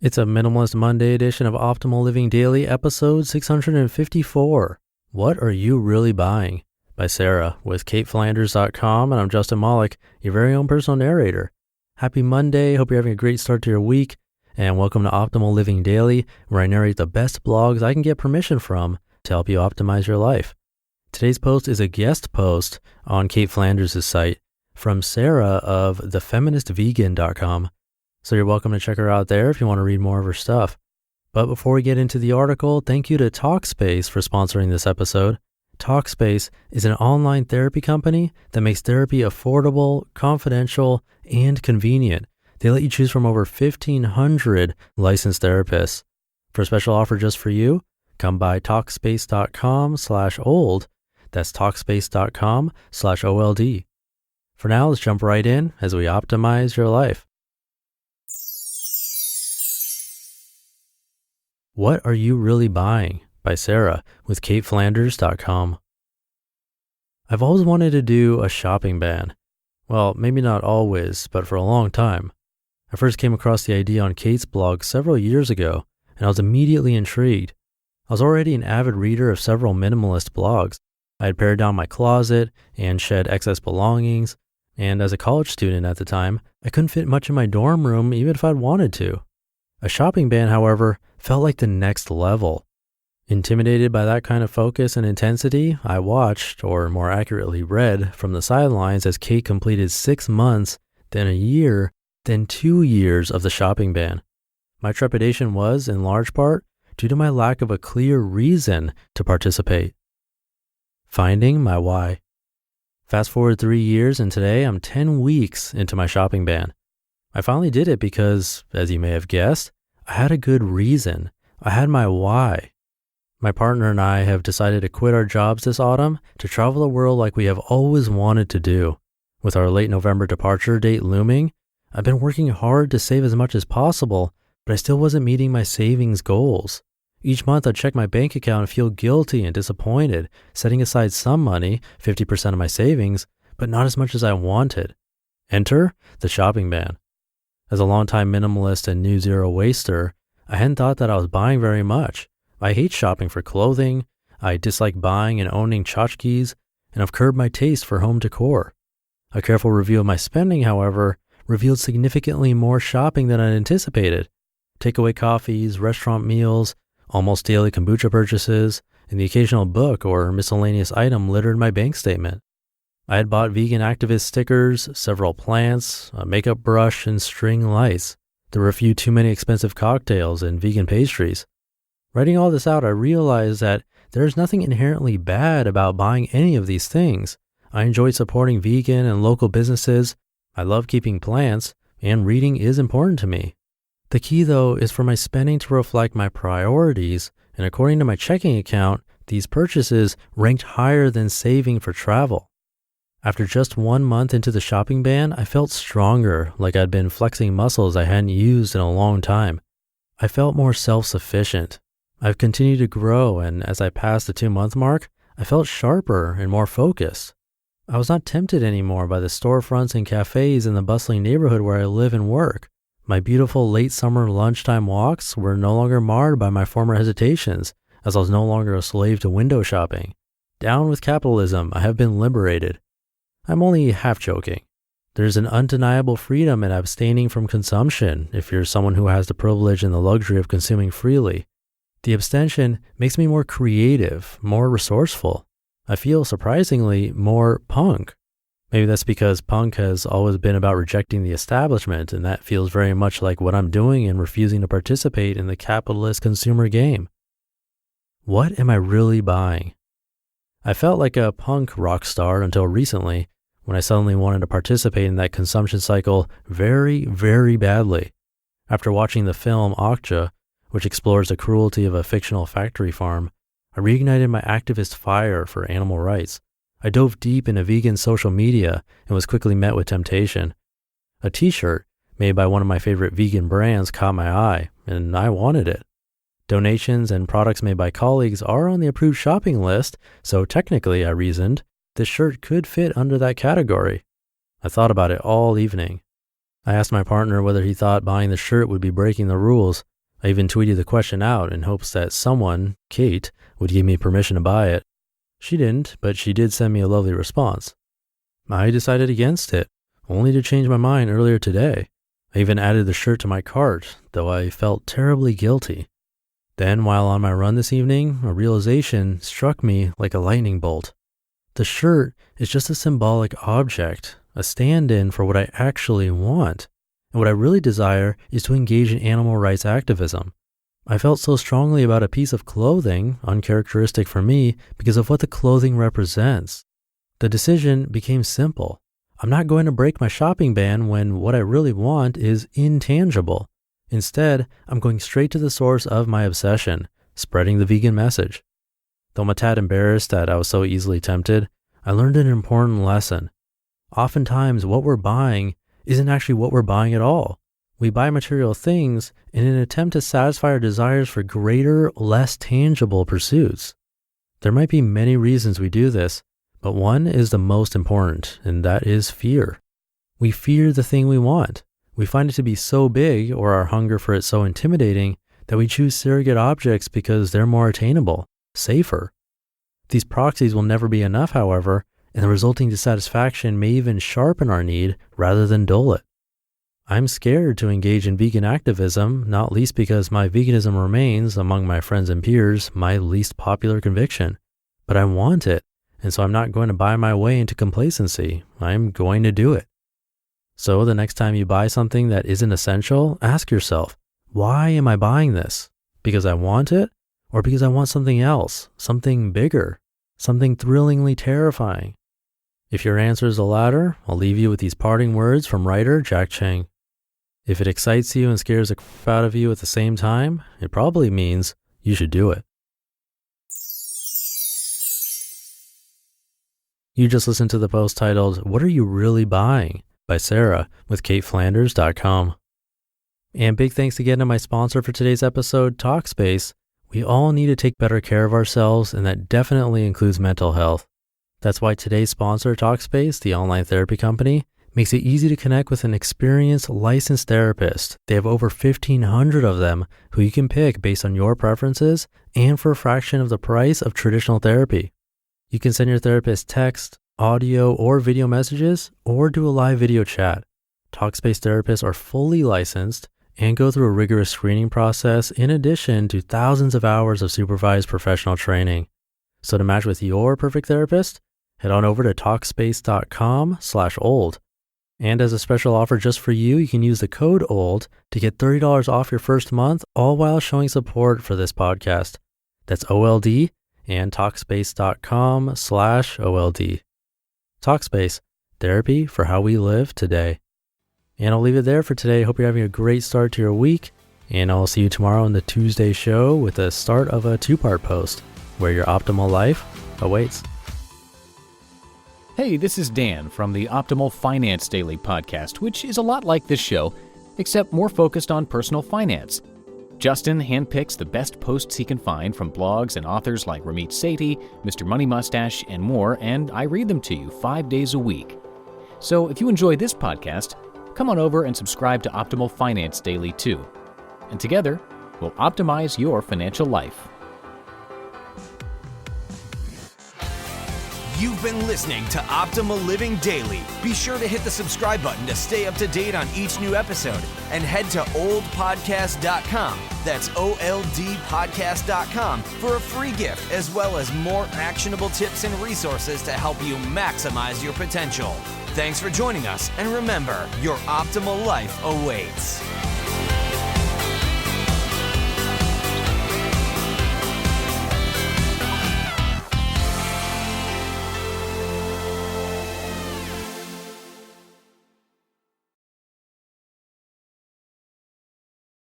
It's a Minimalist Monday edition of Optimal Living Daily, episode 654. What Are You Really Buying? By Sarah with CaitFlanders.com, and I'm Justin Malik, your very own personal narrator. Happy Monday, hope you're having a great start to your week, and welcome to Optimal Living Daily, where I narrate the best blogs I can get permission from to help you optimize your life. Today's post is a guest post on Cait Flanders' site from Sarah of thefeministvegan.com. So you're welcome to check her out there if you want to read more of her stuff. But before we get into the article, thank you to Talkspace for sponsoring this episode. Talkspace is an online therapy company that makes therapy affordable, confidential, and convenient. They let you choose from over 1,500 licensed therapists. For a special offer just for you, come by Talkspace.com/old. That's Talkspace.com/OLD. For now, let's jump right in as we optimize your life. What Are You Really Buying? By Sarah with CaitFlanders.com. I've always wanted to do a shopping ban. Well, maybe not always, but for a long time. I first came across the idea on Cait's blog several years ago, and I was immediately intrigued. I was already an avid reader of several minimalist blogs. I had pared down my closet and shed excess belongings, and as a college student at the time, I couldn't fit much in my dorm room even if I'd wanted to. A shopping ban, however, felt like the next level. Intimidated by that kind of focus and intensity, I watched, or more accurately read, from the sidelines as Cait completed 6 months, then a year, then 2 years of the shopping ban. My trepidation was, in large part, due to my lack of a clear reason to participate. Finding my why. Fast forward 3 years, and today I'm 10 weeks into my shopping ban. I finally did it because, as you may have guessed, I had a good reason. I had my why. My partner and I have decided to quit our jobs this autumn to travel the world like we have always wanted to do. With our late November departure date looming, I've been working hard to save as much as possible, but I still wasn't meeting my savings goals. Each month I'd check my bank account and feel guilty and disappointed, setting aside some money, 50% of my savings, but not as much as I wanted. Enter the shopping ban. As a longtime minimalist and new zero waster, I hadn't thought that I was buying very much. I hate shopping for clothing, I dislike buying and owning tchotchkes, and I've curbed my taste for home decor. A careful review of my spending, however, revealed significantly more shopping than I'd anticipated. Takeaway coffees, restaurant meals, almost daily kombucha purchases, and the occasional book or miscellaneous item littered my bank statement. I had bought vegan activist stickers, several plants, a makeup brush, and string lights. There were a few too many expensive cocktails and vegan pastries. Writing all this out, I realized that there's nothing inherently bad about buying any of these things. I enjoy supporting vegan and local businesses. I love keeping plants, and reading is important to me. The key, though, is for my spending to reflect my priorities, and according to my checking account, these purchases ranked higher than saving for travel. After just 1 month into the shopping ban, I felt stronger, like I'd been flexing muscles I hadn't used in a long time. I felt more self-sufficient. I've continued to grow, and as I passed the 2-month mark, I felt sharper and more focused. I was not tempted anymore by the storefronts and cafes in the bustling neighborhood where I live and work. My beautiful late summer lunchtime walks were no longer marred by my former hesitations, as I was no longer a slave to window shopping. Down with capitalism, I have been liberated. I'm only half joking. There's an undeniable freedom in abstaining from consumption if you're someone who has the privilege and the luxury of consuming freely. The abstention makes me more creative, more resourceful. I feel surprisingly more punk. Maybe that's because punk has always been about rejecting the establishment, and that feels very much like what I'm doing in refusing to participate in the capitalist consumer game. What am I really buying? I felt like a punk rock star until recently, when I suddenly wanted to participate in that consumption cycle very, very badly. After watching the film Okja, which explores the cruelty of a fictional factory farm, I reignited my activist fire for animal rights. I dove deep into vegan social media and was quickly met with temptation. A t-shirt made by one of my favorite vegan brands caught my eye, and I wanted it. Donations and products made by colleagues are on the approved shopping list, so technically, I reasoned, this shirt could fit under that category. I thought about it all evening. I asked my partner whether he thought buying the shirt would be breaking the rules. I even tweeted the question out in hopes that someone, Cait, would give me permission to buy it. She didn't, but she did send me a lovely response. I decided against it, only to change my mind earlier today. I even added the shirt to my cart, though I felt terribly guilty. Then, while on my run this evening, a realization struck me like a lightning bolt. The shirt is just a symbolic object, a stand-in for what I actually want. And what I really desire is to engage in animal rights activism. I felt so strongly about a piece of clothing, uncharacteristic for me, because of what the clothing represents. The decision became simple. I'm not going to break my shopping ban when what I really want is intangible. Instead, I'm going straight to the source of my obsession, spreading the vegan message. Though I'm a tad embarrassed that I was so easily tempted, I learned an important lesson. Oftentimes, what we're buying isn't actually what we're buying at all. We buy material things in an attempt to satisfy our desires for greater, less tangible pursuits. There might be many reasons we do this, but one is the most important, and that is fear. We fear the thing we want. We find it to be so big, or our hunger for it so intimidating, that we choose surrogate objects because they're more attainable, safer. These proxies will never be enough, however, and the resulting dissatisfaction may even sharpen our need rather than dull it. I'm scared to engage in vegan activism, not least because my veganism remains, among my friends and peers, my least popular conviction. But I want it, and so I'm not going to buy my way into complacency. I'm going to do it. So the next time you buy something that isn't essential, ask yourself, why am I buying this? Because I want it? Or because I want something else, something bigger, something thrillingly terrifying? If your answer is the latter, I'll leave you with these parting words from writer Jack Chang. If it excites you and scares the crap out of you at the same time, it probably means you should do it. You just listened to the post titled, "What Are You Really Buying?" by Sarah with CaitFlanders.com. And big thanks again to my sponsor for today's episode, Talkspace. We all need to take better care of ourselves, and that definitely includes mental health. That's why today's sponsor, Talkspace, the online therapy company, makes it easy to connect with an experienced, licensed therapist. They have over 1,500 of them who you can pick based on your preferences and for a fraction of the price of traditional therapy. You can send your therapist text, audio, or video messages, or do a live video chat. Talkspace therapists are fully licensed and go through a rigorous screening process in addition to thousands of hours of supervised professional training. So to match with your perfect therapist, head on over to Talkspace.com/old. And as a special offer just for you, you can use the code OLD to get $30 off your first month, all while showing support for this podcast. That's OLD and Talkspace.com/OLD. Talkspace, therapy for how we live today. And I'll leave it there for today. Hope you're having a great start to your week. And I'll see you tomorrow on the Tuesday show with the start of a 2-part post where your optimal life awaits. Hey, this is Dan from the Optimal Finance Daily podcast, which is a lot like this show, except more focused on personal finance. Justin handpicks the best posts he can find from blogs and authors like Ramit Sethi, Mr. Money Mustache, and more, and I read them to you 5 days a week. So if you enjoy this podcast, come on over and subscribe to Optimal Finance Daily too. And together, we'll optimize your financial life. You've been listening to Optimal Living Daily. Be sure to hit the subscribe button to stay up to date on each new episode, and head to oldpodcast.com. That's OLDpodcast.com for a free gift, as well as more actionable tips and resources to help you maximize your potential. Thanks for joining us, and remember, your optimal life awaits.